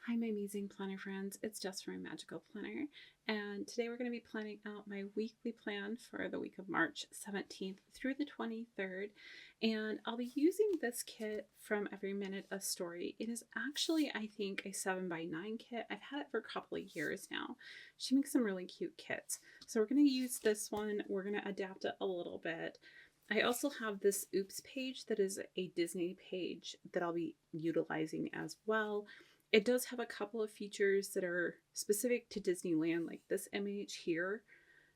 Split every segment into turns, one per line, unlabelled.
Hi, my amazing planner friends. It's Jess from Magical Planner, and today we're going to be planning out my weekly plan for the week of March 17th through the 23rd. And I'll be using this kit from Every Minute a Story. It is actually, I think, a 7x9 kit. I've had it for a couple of years now. She makes some really cute kits. So we're going to use this one. We're going to adapt it a little bit. I also have this Oops page that is a Disney page that I'll be utilizing as well. It does have a couple of features that are specific to Disneyland, like this image here,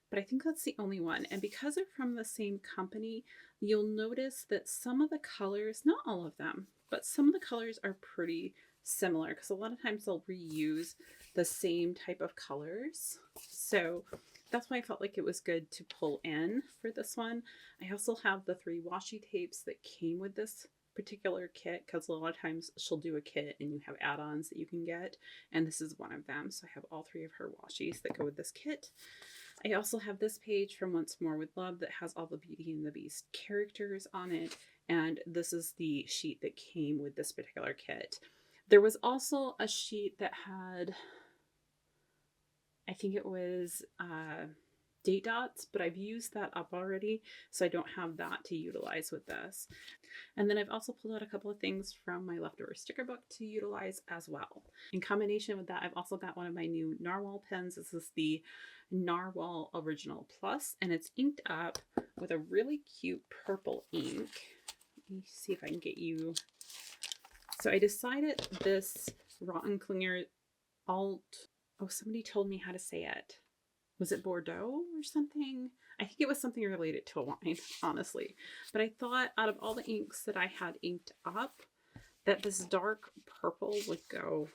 but I think that's the only one. And because they're from the same company, you'll notice that some of the colors, not all of them, but some of the colors are pretty similar because a lot of times they'll reuse the same type of colors. So that's why I felt like it was good to pull in for this one. I also have the 3 washi tapes that came with this particular kit because a lot of times she'll do a kit and you have add-ons that you can get, and this is one of them. So I have all 3 of her washies that go with this kit. I also have this page from Once More with Love that has all the Beauty and the Beast characters on it, and this is the sheet that came with this particular kit. There was also a sheet that had, I think it was date dots, but I've used that up already, so I don't have that to utilize with this. And then I've also pulled out a couple of things from my leftover sticker book to utilize as well. In combination with that, I've also got one of my new Narwhal pens. This is the Narwhal Original Plus, and it's inked up with a really cute purple ink. Let me see if I can get you. So I decided this Rotten Klinger Alt. Oh, somebody told me how to say it. Was it Bordeaux or something? I think it was something related to a wine, honestly. But I thought out of all the inks that I had inked up, that this dark purple would go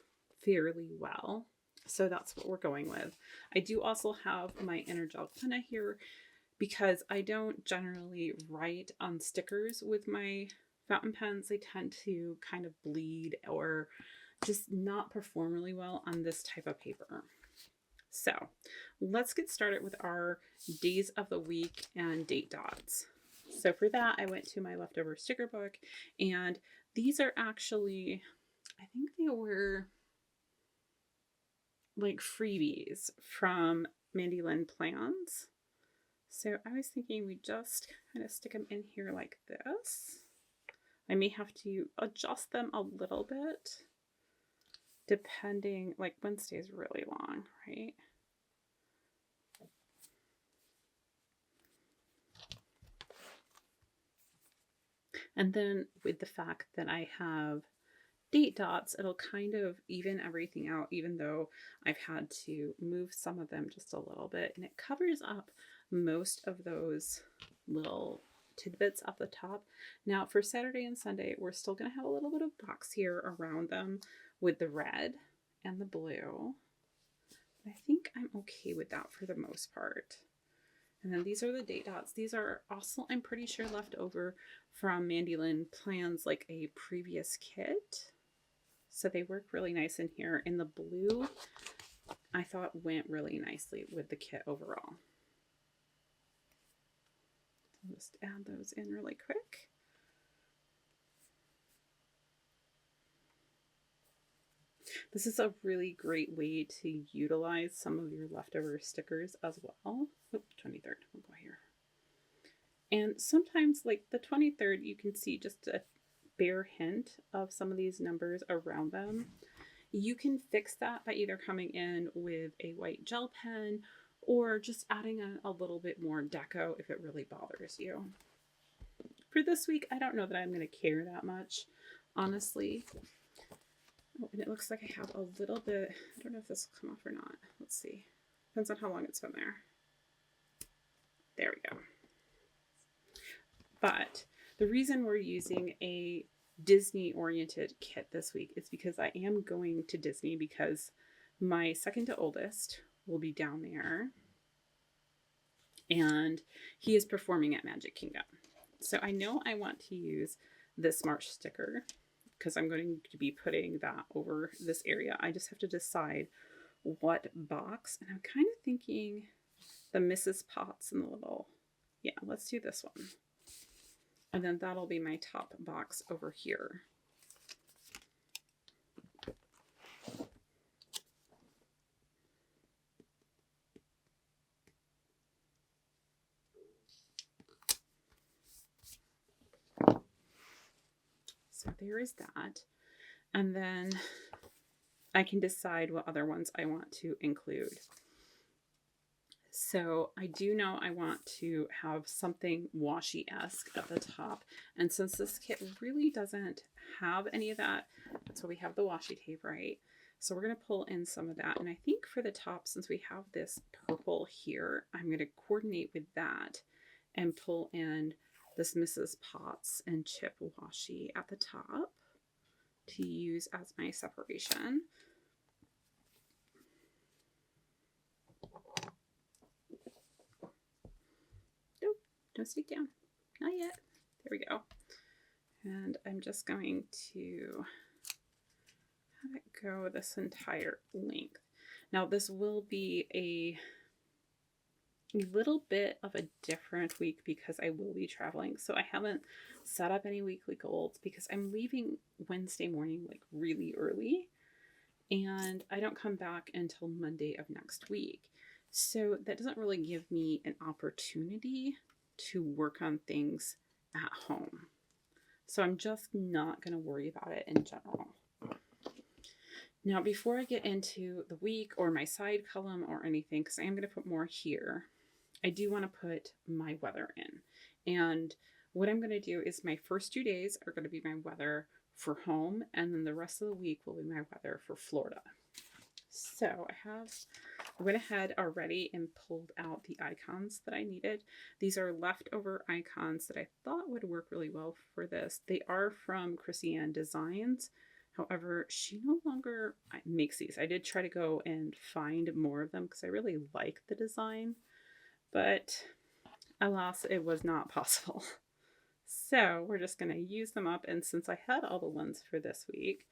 fairly well. So that's what we're going with. I do also have my inner gel penna here because I don't generally write on stickers with my fountain pens. They tend to kind of bleed or just not perform really well on this type of paper. So let's get started with our days of the week and date dots. So for that, I went to my leftover sticker book, and these are actually, I think they were like freebies from Mandy Lynn Plans. So I was thinking we just kind of stick them in here like this. I may have to adjust them a little bit depending, like Wednesday is really long, right? And then with the fact that I have date dots, it'll kind of even everything out, even though I've had to move some of them just a little bit, and it covers up most of those little tidbits up the top. Now for Saturday and Sunday, we're still going to have a little bit of box here around them with the red and the blue. I think I'm okay with that for the most part. And then these are the date dots. These are also, I'm pretty sure, left over from Mandy Lynn Plans, like a previous kit. So they work really nice in here. And the blue, I thought went really nicely with the kit overall. I'll just add those in really quick. This is a really great way to utilize some of your leftover stickers as well. Oop, 23rd, we'll go here. And sometimes, like the 23rd, you can see just a bare hint of some of these numbers around them. You can fix that by either coming in with a white gel pen or just adding a little bit more deco if it really bothers you. For this week, I don't know that I'm going to care that much, honestly. Oh, and it looks like I have a little bit, I don't know if this will come off or not. Let's see. Depends on how long it's been there. There we go. But the reason we're using a Disney-oriented kit this week is because I am going to Disney because my second to oldest will be down there, and he is performing at Magic Kingdom. So I know I want to use this March sticker because I'm going to be putting that over this area. I just have to decide what box, and I'm kind of thinking the Mrs. Potts and the little, yeah, let's do this one. And then that'll be my top box over here. there is that. And then I can decide what other ones I want to include. So I do know I want to have something washi-esque at the top. And since this kit really doesn't have any of that, that's why we have the washi tape, right? So we're going to pull in some of that. And I think for the top, since we have this purple here, I'm going to coordinate with that and pull in this Mrs. Potts and Chip washi at the top to use as my separation. Nope, don't stick down. Not yet. There we go. And I'm just going to have it go this entire length. Now this will be a little bit of a different week because I will be traveling. So I haven't set up any weekly goals because I'm leaving Wednesday morning like really early, and I don't come back until Monday of next week. So that doesn't really give me an opportunity to work on things at home. So I'm just not going to worry about it in general. Now, before I get into the week or my side column or anything, because I am going to put more here, I do want to put my weather in. And what I'm going to do is my first 2 days are going to be my weather for home, and then the rest of the week will be my weather for Florida. So I went ahead already and pulled out the icons that I needed. These are leftover icons that I thought would work really well for this. They are from Chrissy Ann Designs. However, she no longer makes these. I did try to go and find more of them because I really like the design, but alas, it was not possible. So we're just going to use them up. And since I had all the ones for this week,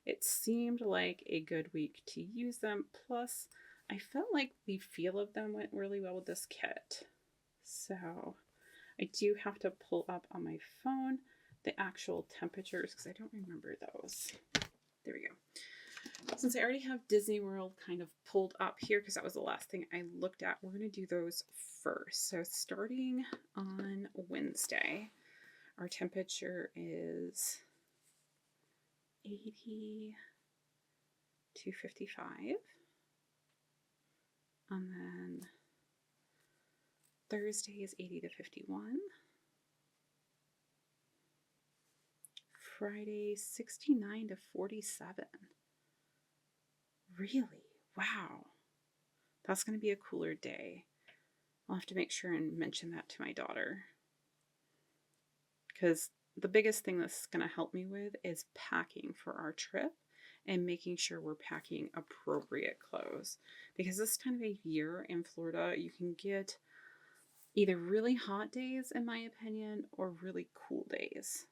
it seemed like a good week to use them. Plus, I felt like the feel of them went really well with this kit. So I do have to pull up on my phone the actual temperatures because I don't remember those. There we go. Since I already have Disney World kind of pulled up here because that was the last thing I looked at, we're going to do those first. So starting on Wednesday, our temperature is 80 to 55. And then Thursday is 80 to 51. Friday, 69 to 47. Really? Wow. That's going to be a cooler day. I'll have to make sure and mention that to my daughter. Because the biggest thing this is going to help me with is packing for our trip and making sure we're packing appropriate clothes. Because this time of year in Florida, you can get either really hot days, in my opinion, or really cool days.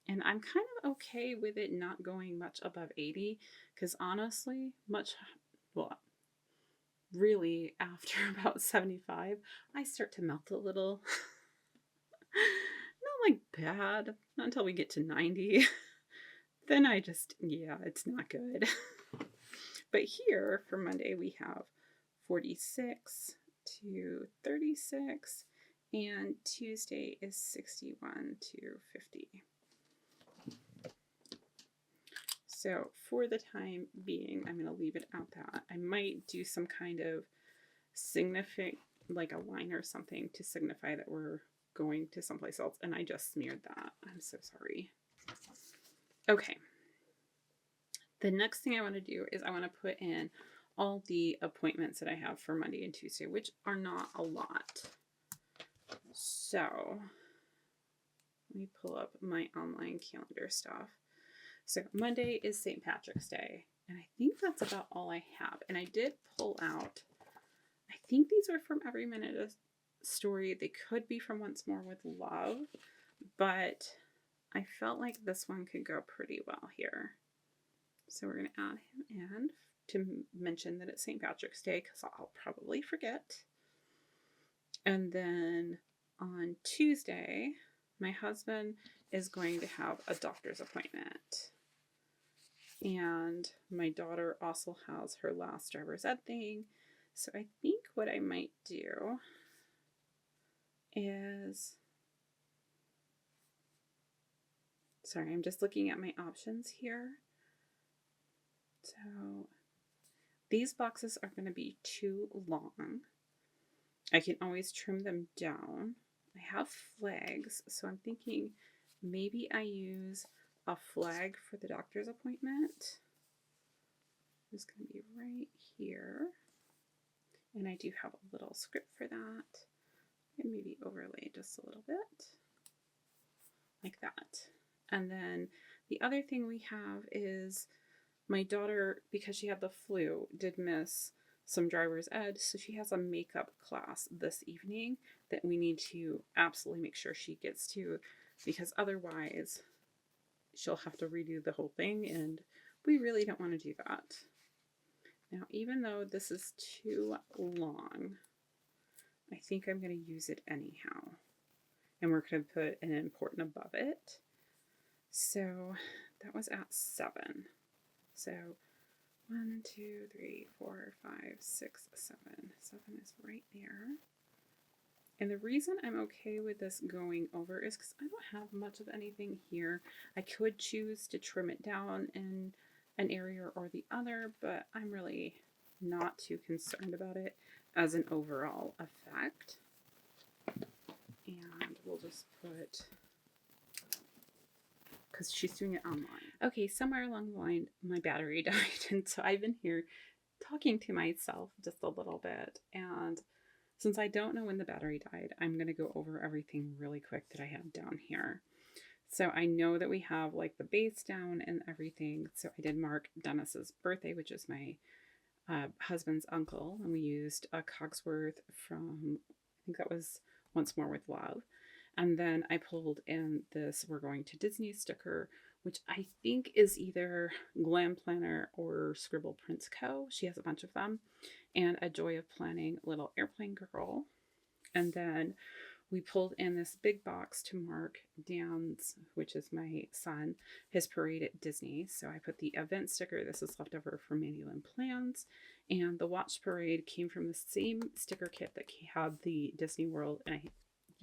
And I'm kind of okay with it not going much above 80 because honestly, really after about 75, I start to melt a little. Not like bad, not until we get to 90. Then it's not good. But here for Monday, we have 46 to 36, and Tuesday is 61 to 50. So for the time being, I'm going to leave it at that. I might do some kind of significant, like a line or something to signify that we're going to someplace else. And I just smeared that. I'm so sorry. Okay. The next thing I want to do is I want to put in all the appointments that I have for Monday and Tuesday, which are not a lot. So let me pull up my online calendar stuff. So Monday is St. Patrick's Day, and I think that's about all I have. And I did pull out, I think these are from Every Minute a Story. They could be from Once More with Love, but I felt like this one could go pretty well here. So we're going to add him in to mention that it's St. Patrick's Day because I'll probably forget. And then on Tuesday, my husband is going to have a doctor's appointment. And my daughter also has her last driver's ed thing. So I think what I might do is Sorry, I'm just looking at my options here. So these boxes are going to be too long. I can always trim them down. I have flags, so I'm thinking maybe I use a flag for the doctor's appointment. It's going to be right here. And I do have a little script for that. And maybe overlay just a little bit. Like that. And then the other thing we have is my daughter, because she had the flu, did miss some driver's ed. So she has a makeup class this evening that we need to absolutely make sure she gets to, because otherwise she'll have to redo the whole thing. And we really don't want to do that. Now, even though this is too long, I think I'm going to use it anyhow. And we're going to put an important above it. So that was at 7. So 1, 2, 3, 4, 5, 6, 7. 7 is right there. And the reason I'm okay with this going over is because I don't have much of anything here. I could choose to trim it down in an area or the other, but I'm really not too concerned about it as an overall effect. And we'll just put, because she's doing it online. Okay, somewhere along the line, my battery died, and so I've been here talking to myself just a little bit. And since I don't know when the battery died, I'm going to go over everything really quick that I have down here. So I know that we have like the base down and everything. So I did mark Dennis's birthday, which is my husband's uncle, and we used a Cogsworth from, I think that was Once More with Love. And then I pulled in this We're Going to Disney sticker, which I think is either Glam Planner or Scribble Prints Co. She has a bunch of them. And A Joy of Planning Little Airplane Girl. And then we pulled in this big box to mark Dan's, which is my son, his parade at Disney. So I put the event sticker. This is left over from Mandy Lynn Plans. And the watch parade came from the same sticker kit that had the Disney World. And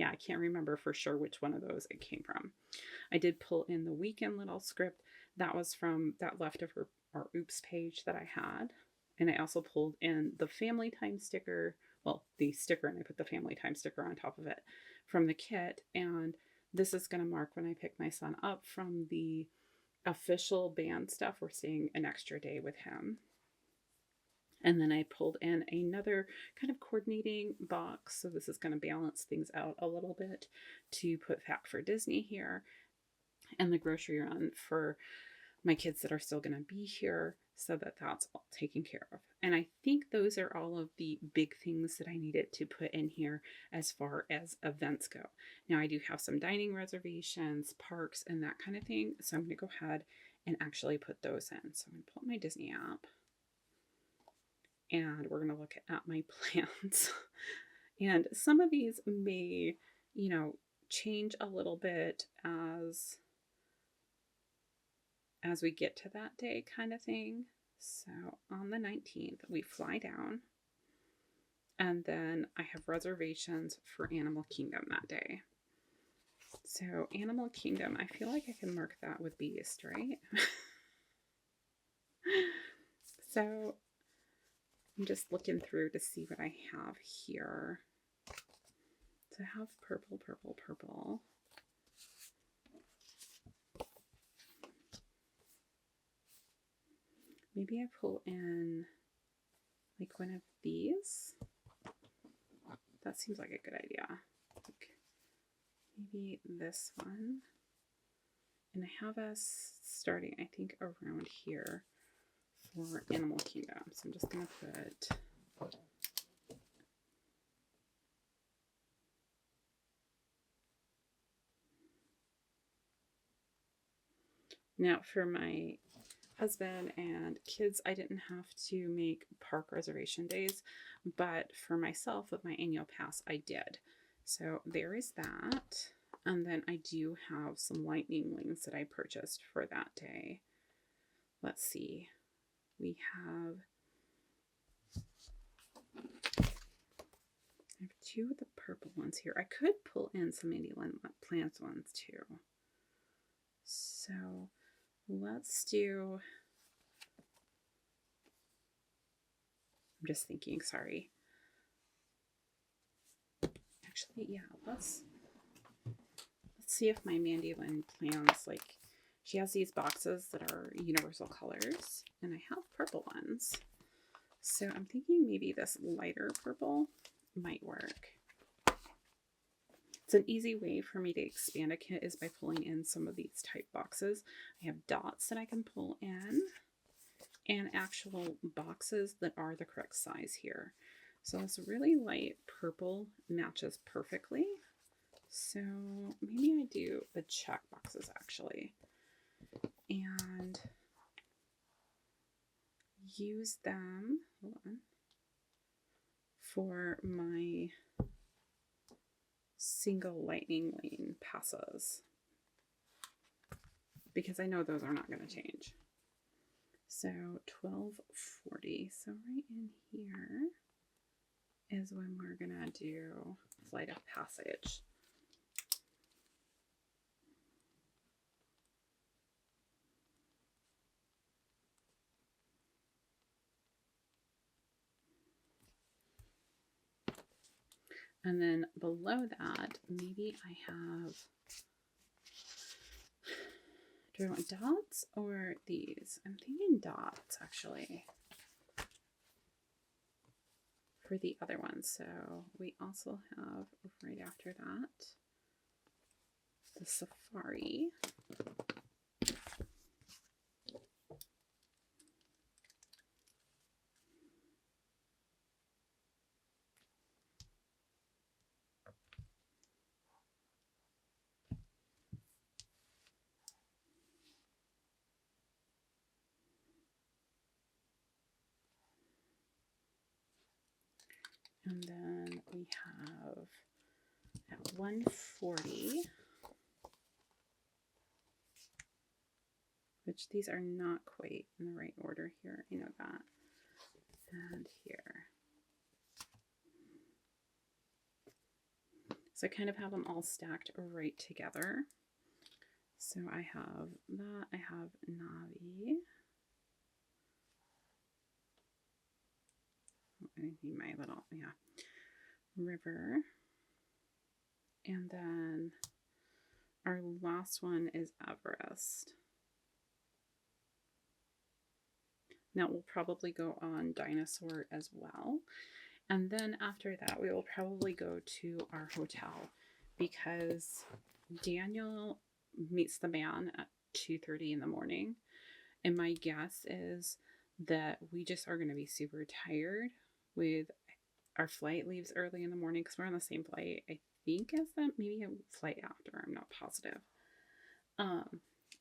I can't remember for sure which one of those it came from. I did pull in the weekend little script. That was from that leftover or oops page that I had. And I also pulled in the family time sticker, well, the sticker, and I put the family time sticker on top of it from the kit. And this is going to mark when I pick my son up from the official band stuff. We're staying an extra day with him. And then I pulled in another kind of coordinating box. So this is going to balance things out a little bit to put Fact for Disney here. And the grocery run for my kids that are still going to be here, so that that's all taken care of. And I think those are all of the big things that I needed to put in here as far as events go. Now I do have some dining reservations, parks, and that kind of thing. So I'm going to go ahead and actually put those in. So I'm going to pull up my Disney app and we're going to look at my plans. And some of these may, change a little bit as we get to that day kind of thing. So on the 19th, we fly down. And then I have reservations for Animal Kingdom that day. So Animal Kingdom, I feel like I can mark that with Beast, right? So I'm just looking through to see what I have here. So I have purple, purple, purple. Maybe I pull in like one of these. That seems like a good idea. Like maybe this one. And I have us starting, I think, around here for Animal Kingdom. So I'm just going to put now for my husband and kids, I didn't have to make park reservation days, but for myself with my annual pass, I did. So there is that. And then I do have some lightning lanes that I purchased for that day. Let's see. We have, I have 2 of the purple ones here. I could pull in some Mandy Lynn Plants ones too. So let's do, I'm just thinking, sorry. Actually, yeah, let's see if my Mandy Lynn plans, like, she has these boxes that are universal colors, and I have purple ones. So I'm thinking maybe this lighter purple might work. It's an easy way for me to expand a kit is by pulling in some of these type boxes. I have dots that I can pull in and actual boxes that are the correct size here. So this really light purple matches perfectly. So maybe I do the check boxes actually and use them, hold on, for my single lightning lane passes, because I know those are not going to change. So 1240. So right in here is when we're going to do flight of passage. And then below that, maybe I have, do I want dots or these? I'm thinking dots actually for the other ones. So we also have right after that the safari. And then we have at 140, which these are not quite in the right order here. I know that. And here. So I kind of have them all stacked right together. So I have that. I have Navi. I need my little, yeah, river. And then our last one is Everest. Now we'll probably go on Dinosaur as well. And then after that, we will probably go to our hotel because Daniel meets the man at 2:30 in the morning. And my guess is that we just are going to be super tired with our flight leaves early in the morning because we're on the same flight, I think, as them. Maybe a flight after. I'm not positive.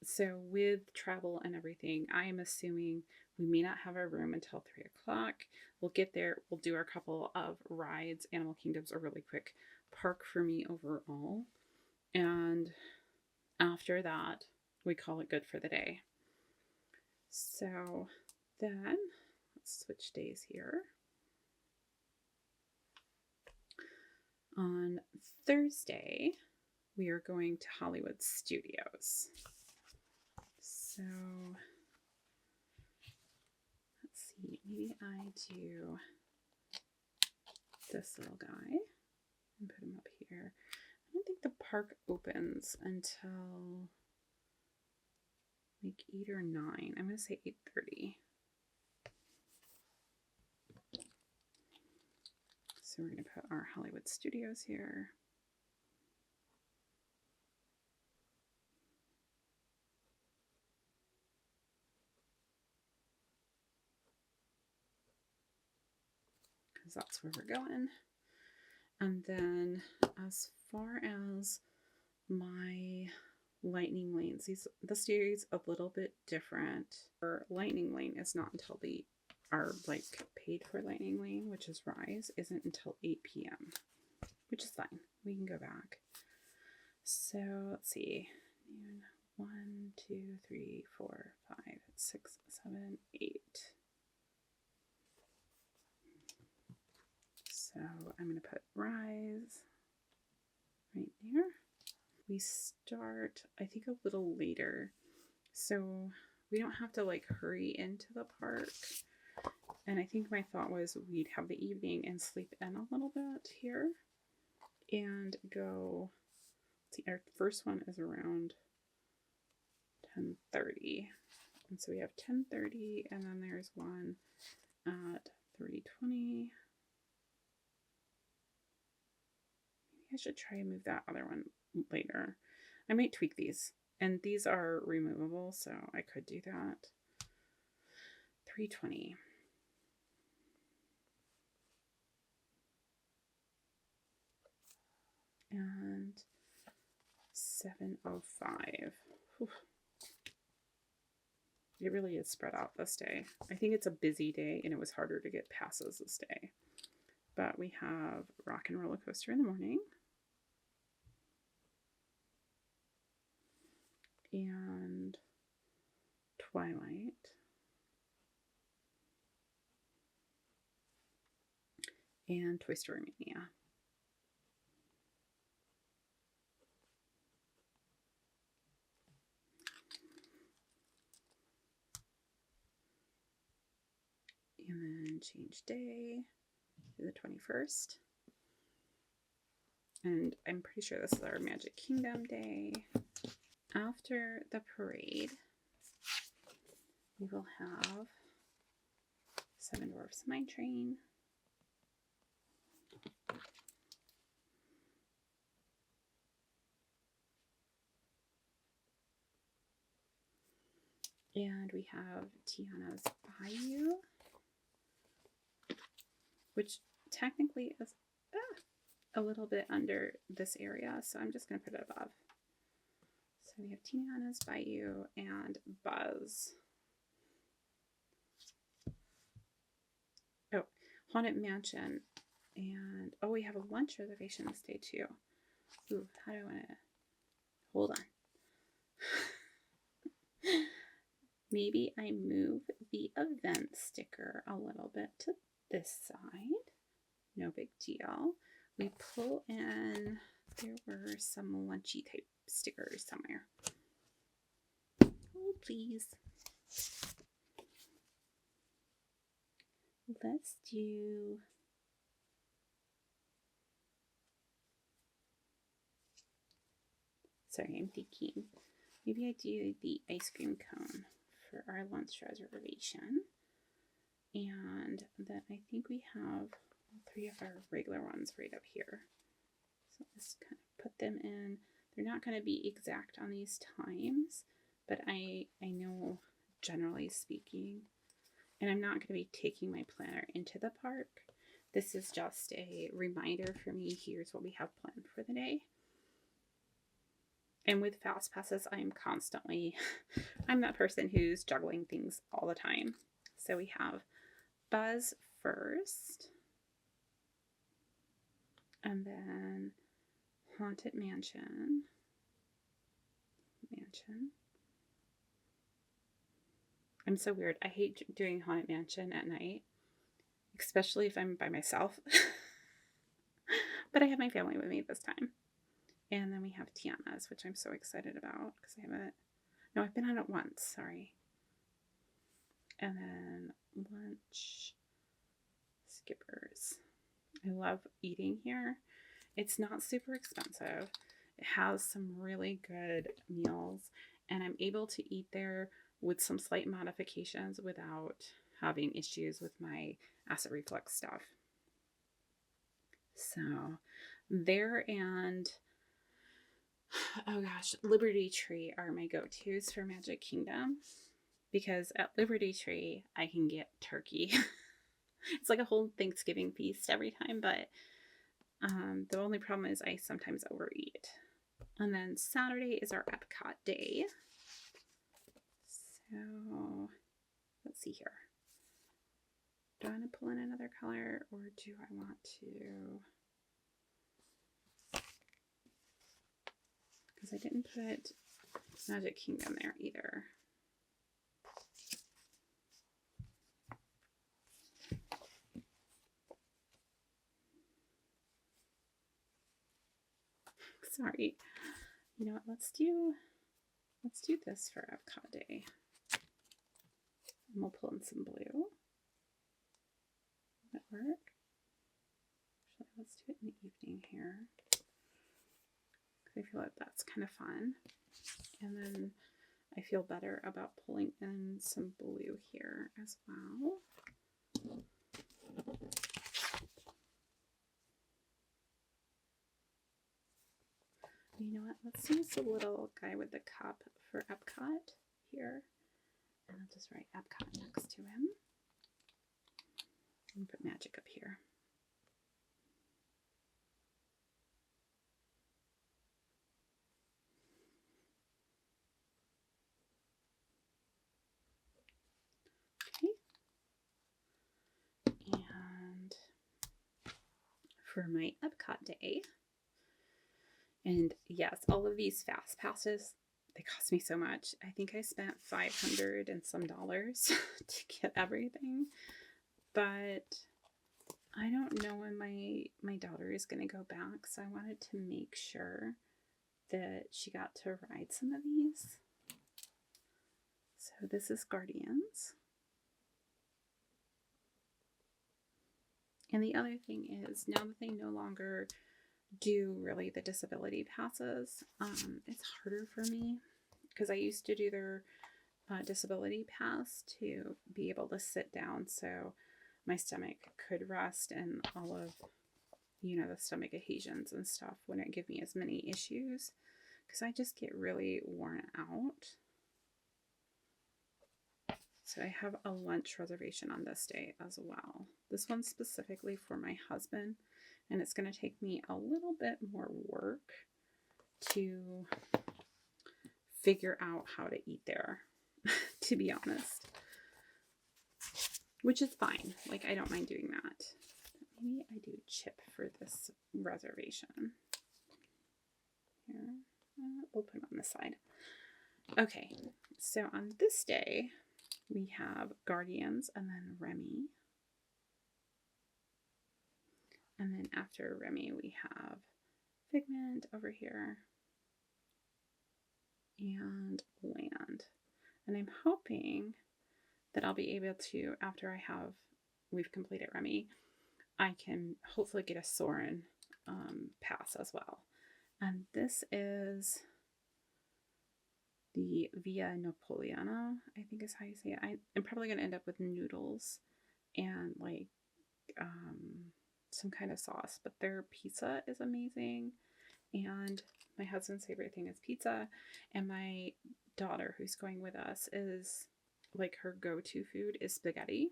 So with travel and everything, I am assuming we may not have our room until 3 o'clock. We'll get there. We'll do our couple of rides. Animal Kingdom's a really quick park for me overall. And after that, we call it good for the day. So then, let's switch days here. On Thursday, we are going to Hollywood Studios. So let's see, maybe I do this little guy and put him up here. I don't think the park opens until like 8 or 9. I'm going to say 8:30. So we're going to put our Hollywood Studios here. Because that's where we're going. And then as far as my lightning lanes, this series a little bit different. Our lightning lane is not until our like paid for lightning lane, which is Rise, isn't until 8 p.m. which is fine. We can go back. So let's see. 1, 2, 3, 4, 5, 6, 7, 8. So I'm going to put Rise right there. We start, I think, a little later So we don't have to like hurry into the park. And I think my thought was we'd have the evening and sleep in a little bit here and go. See, our first one is around 10:30. And so we have 10:30 and then there's one at 3:20. Maybe I should try and move that other one later. I might tweak these. And these are removable, so I could do that. 3:20. And 7:05. Whew. It really is spread out this day. I think it's a busy day and it was harder to get passes this day. But we have Rock and Roller Coaster in the morning. And Twilight. And Toy Story Mania. And then change day to the 21st. And I'm pretty sure this is our Magic Kingdom day. After the parade, we will have Seven Dwarfs Mine Train. And we have Tiana's Bayou, which technically is a little bit under this area, so I'm just going to put it above. So we have Tiana's Bayou and Buzz. Oh, Haunted Mansion. And, oh, we have a lunch reservation this day, too. Ooh, how do I want to... Hold on. Maybe I move the event sticker a little bit to this side. No big deal. We pull in, there were some lunchy type stickers somewhere. Oh, please. Let's do... Sorry, I'm thinking. Maybe I do the ice cream cone for our lunch reservation. And then I think we have 3 of our regular ones right up here. So let's kind of put them in. They're not going to be exact on these times, but I know generally speaking, and I'm not going to be taking my planner into the park. This is just a reminder for me. Here's what we have planned for the day. And with fast passes, I'm that person who's juggling things all the time. So we have Buzz first, and then Haunted Mansion. I'm so weird. I hate doing Haunted Mansion at night, especially if I'm by myself. But I have my family with me this time. And then we have Tiana's, which I'm so excited about because I've been on it once, sorry. And then lunch, Skippers. I love eating here. It's not super expensive. It has some really good meals, and I'm able to eat there with some slight modifications without having issues with my acid reflux stuff. So there, and oh gosh, Liberty Tree are my go-tos for Magic Kingdom, because at Liberty Tree I can get turkey. It's like a whole Thanksgiving feast every time, but the only problem is I sometimes overeat. And then Saturday is our Epcot day. So let's see here. Do I want to pull in another color, or do I want to... Because I didn't put Magic Kingdom there either. Sorry. You know what? Let's do let's do this for Epcot Day. And we'll pull in some blue. That work? Actually, let's do it in the evening here. I feel like that's kind of fun. And then I feel better about pulling in some blue here as well. You know what? Let's use the little guy with the cup for Epcot here. And I'll just write Epcot next to him. And put magic up here. And for my Epcot Day, and yes, all of these fast passes, they cost me so much. I think I spent $500 and some to get everything, but I don't know when my daughter is going to go back, so I wanted to make sure that she got to ride some of these. So this is Guardians. And the other thing is, now that they no longer do really the disability passes, it's harder for me because I used to do their disability pass to be able to sit down so my stomach could rest and all of, you know, the stomach adhesions and stuff wouldn't give me as many issues because I just get really worn out. So I have a lunch reservation on this day as well. This one's specifically for my husband, and it's going to take me a little bit more work to figure out how to eat there, to be honest. Which is fine. Like, I don't mind doing that. Maybe I do chip for this reservation. Here. We'll put it on this side. Okay, so on this day, we have Guardians and then Remy. And then after Remy, we have Figment over here and Land. And I'm hoping that I'll be able to, after we've completed Remy, I can hopefully get a Soarin' pass as well. And this is the Via Napoleona, I think is how you say it. I'm probably going to end up with noodles and like some kind of sauce, but their pizza is amazing. And my husband's favorite thing is pizza. And my daughter, who's going with us, is like her go-to food is spaghetti.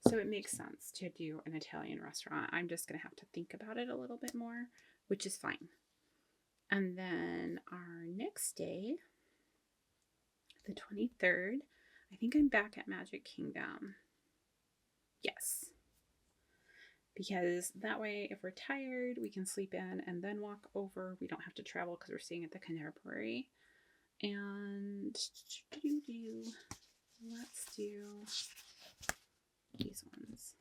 So it makes sense to do an Italian restaurant. I'm just going to have to think about it a little bit more, which is fine. And then our next day, the 23rd, I think I'm back at Magic Kingdom. Yes. Because that way, if we're tired, we can sleep in and then walk over. We don't have to travel because we're staying at the Contemporary. And let's do these ones.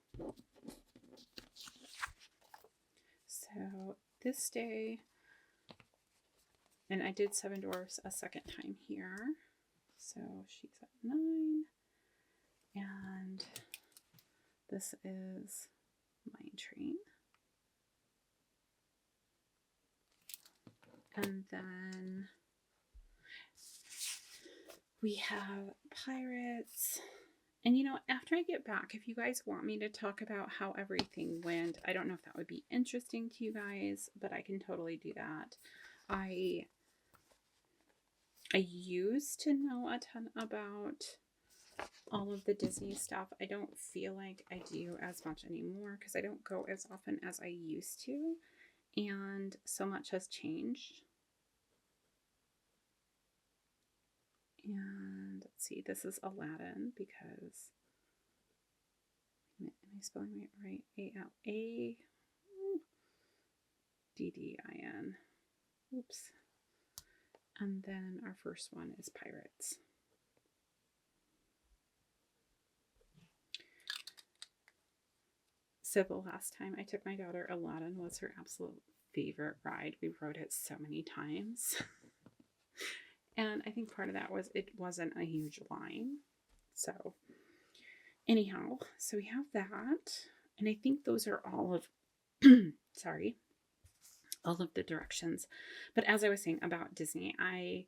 So this day, and I did Seven Dwarfs a second time here. So she's at 9. And this is Mine Train. And then we have Pirates. And you know, after I get back, if you guys want me to talk about how everything went, I don't know if that would be interesting to you guys, but I can totally do that. I used to know a ton about all of the Disney stuff. I don't feel like I do as much anymore because I don't go as often as I used to, and so much has changed. And let's see, this is Aladdin because, am I spelling it right? A-L-A-D-D-I-N. Oops. And then our first one is Pirates. So the last time I took my daughter, Aladdin was her absolute favorite ride. We rode it so many times. And I think part of that was it wasn't a huge line. So anyhow, so we have that. And I think those are all of, sorry, all of the directions. But as I was saying about Disney, I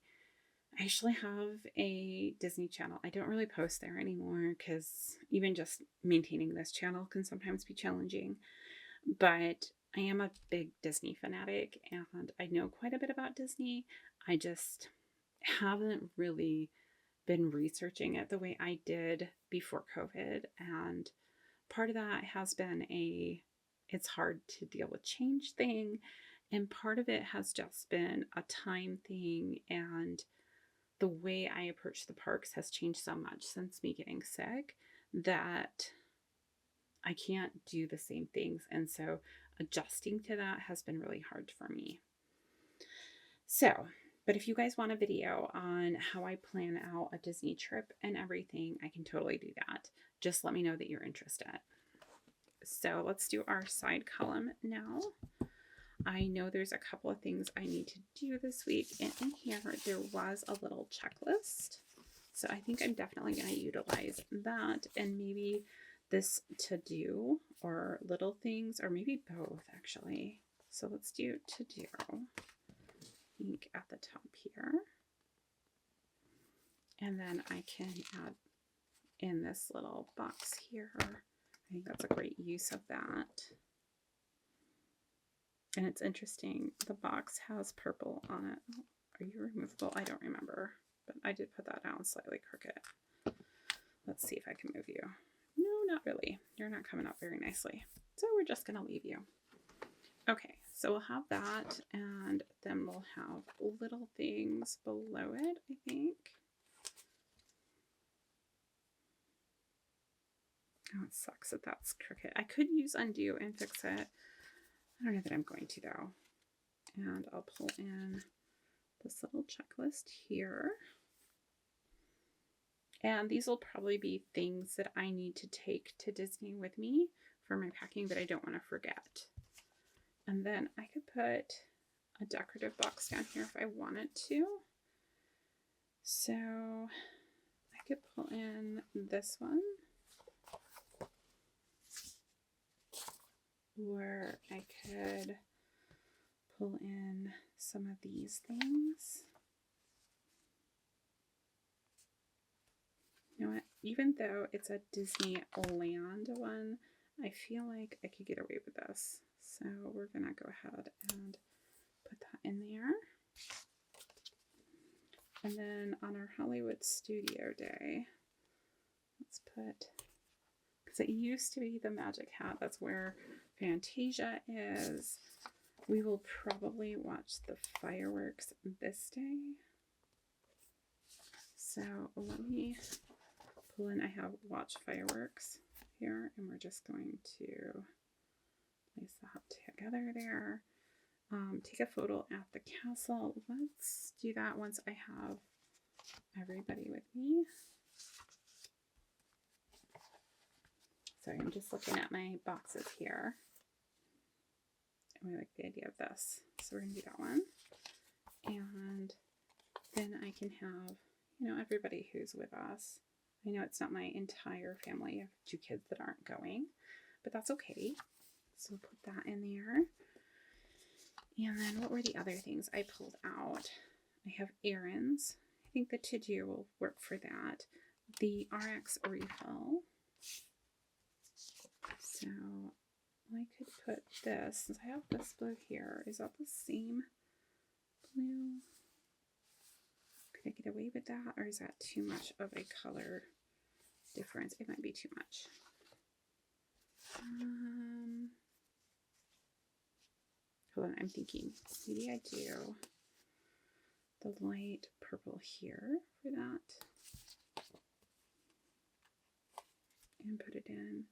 actually have a Disney channel. I don't really post there anymore because even just maintaining this channel can sometimes be challenging. But I am a big Disney fanatic and I know quite a bit about Disney. I just haven't really been researching it the way I did before COVID. And part of that has been it's hard to deal with change thing. And part of it has just been a time thing. And the way I approach the parks has changed so much since me getting sick that I can't do the same things. And so adjusting to that has been really hard for me. So, but if you guys want a video on how I plan out a Disney trip and everything, I can totally do that. Just let me know that you're interested. So let's do our side column now. I know there's a couple of things I need to do this week. And in here, there was a little checklist. So I think I'm definitely going to utilize that and maybe this to do or little things or maybe both actually. So let's do to do. I think at the top here. And then I can add in this little box here. I think that's a great use of that. And it's interesting, the box has purple on it. Oh, are you removable? I don't remember, but I did put that down slightly crooked. Let's see if I can move you. No, not really. You're not coming up very nicely. So we're just going to leave you. Okay, so we'll have that, and then we'll have little things below it, I think. Oh, it sucks that that's crooked. I could use undo and fix it. I don't know that I'm going to though. And I'll pull in this little checklist here. And these will probably be things that I need to take to Disney with me for my packing that I don't want to forget. And then I could put a decorative box down here if I wanted to. So I could pull in this one. Or I could pull in some of these things. You know what? Even though it's a Disneyland one, I feel like I could get away with this. So we're going to go ahead and put that in there. And then on our Hollywood Studio Day, let's put, because it used to be the Magic Hat, that's where Fantasia is. We will probably watch the fireworks this day. So let me pull in, I have watch fireworks here, and we're just going to place that together there. Take a photo at the castle. Let's do that once I have everybody with me. Sorry, I'm just looking at my boxes here. I like the idea of this. So we're going to do that one. And then I can have, you know, everybody who's with us. I know it's not my entire family. I have 2 kids that aren't going, but that's okay. So we'll put that in there. And then what were the other things I pulled out? I have errands. I think the to-do will work for that. The RX refill. So I could put this, since I have this blue here, is that the same blue? Could I get away with that, or is that too much of a color difference? It might be too much. Hold on, I'm thinking. Maybe I do the light purple here for that. And put it in.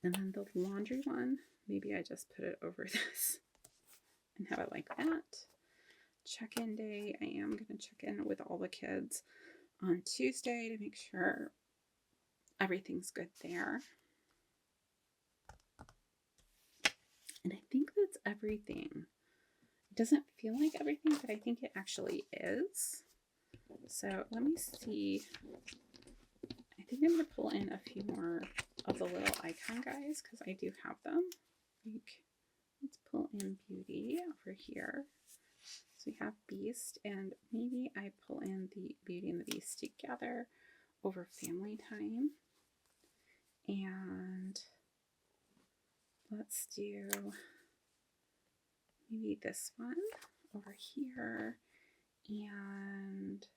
And then the laundry one, maybe I just put it over this and have it like that. Check-in day, I am going to check in with all the kids on Tuesday to make sure everything's good there. And I think that's everything. doesn't feel like everything, but I think it actually is. So let me see. I think I'm going to pull in a few more of the little icon guys because I do have them. Like, let's pull in Beauty over here. So we have Beast, and maybe I pull in the Beauty and the Beast together over family time. And let's do maybe this one over here. And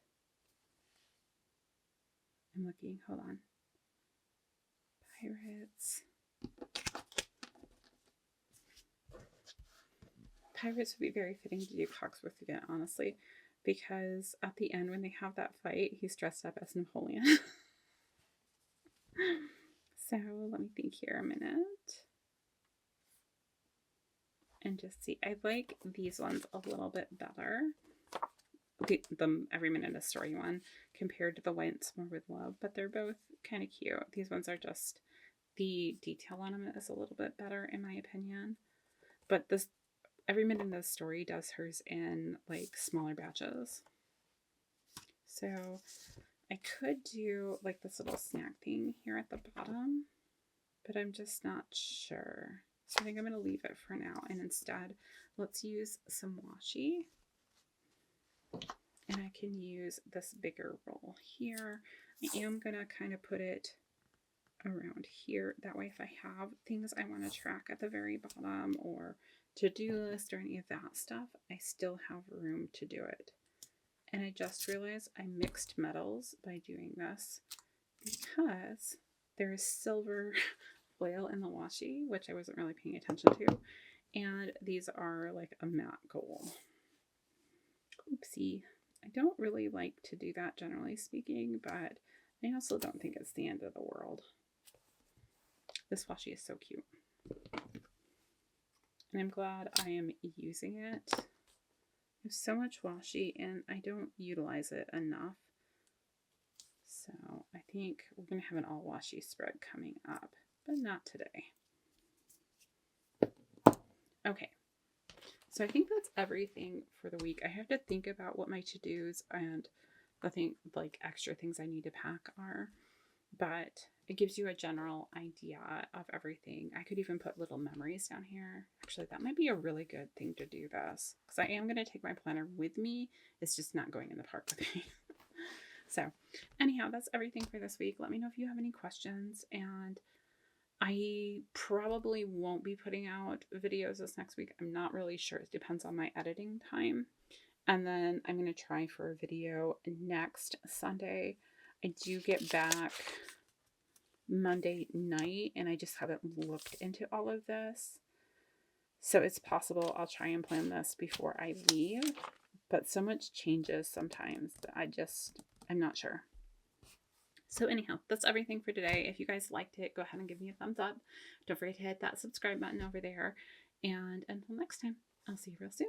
I'm looking, hold on. Pirates. Pirates would be very fitting to do Cogsworth again, honestly, because at the end when they have that fight, he's dressed up as Napoleon. So let me think here a minute and just see. I like these ones a little bit better, the Every Minute a Story one, compared to the Once More with Love, but they're both kind of cute. These ones are just, the detail on them is a little bit better in my opinion, but this Every Minute a Story does hers in like smaller batches. So I could do like this little snack thing here at the bottom, but I'm just not sure. So I think I'm going to leave it for now, and instead let's use some washi. And I can use this bigger roll here. I am going to kind of put it around here. That way if I have things I want to track at the very bottom or to-do list or any of that stuff, I still have room to do it. And I just realized I mixed metals by doing this because there is silver foil in the washi, which I wasn't really paying attention to. And these are like a matte gold. Oopsie. I don't really like to do that generally speaking, but I also don't think it's the end of the world. This washi is so cute. And I'm glad I am using it. I have so much washi and I don't utilize it enough. So I think we're going to have an all washi spread coming up, but not today. Okay. So I think that's everything for the week. I have to think about what my to-dos and the like extra things I need to pack are, but it gives you a general idea of everything. I could even put little memories down here. Actually, that might be a really good thing to do this because I am going to take my planner with me. It's just not going in the park with me. So anyhow, that's everything for this week. Let me know if you have any questions, and I probably won't be putting out videos this next week. I'm not really sure. It depends on my editing time. And then I'm going to try for a video next Sunday. I do get back Monday night and I just haven't looked into all of this. So it's possible I'll try and plan this before I leave. But so much changes sometimes that I'm not sure. So anyhow, that's everything for today. If you guys liked it, go ahead and give me a thumbs up. Don't forget to hit that subscribe button over there. And until next time, I'll see you real soon.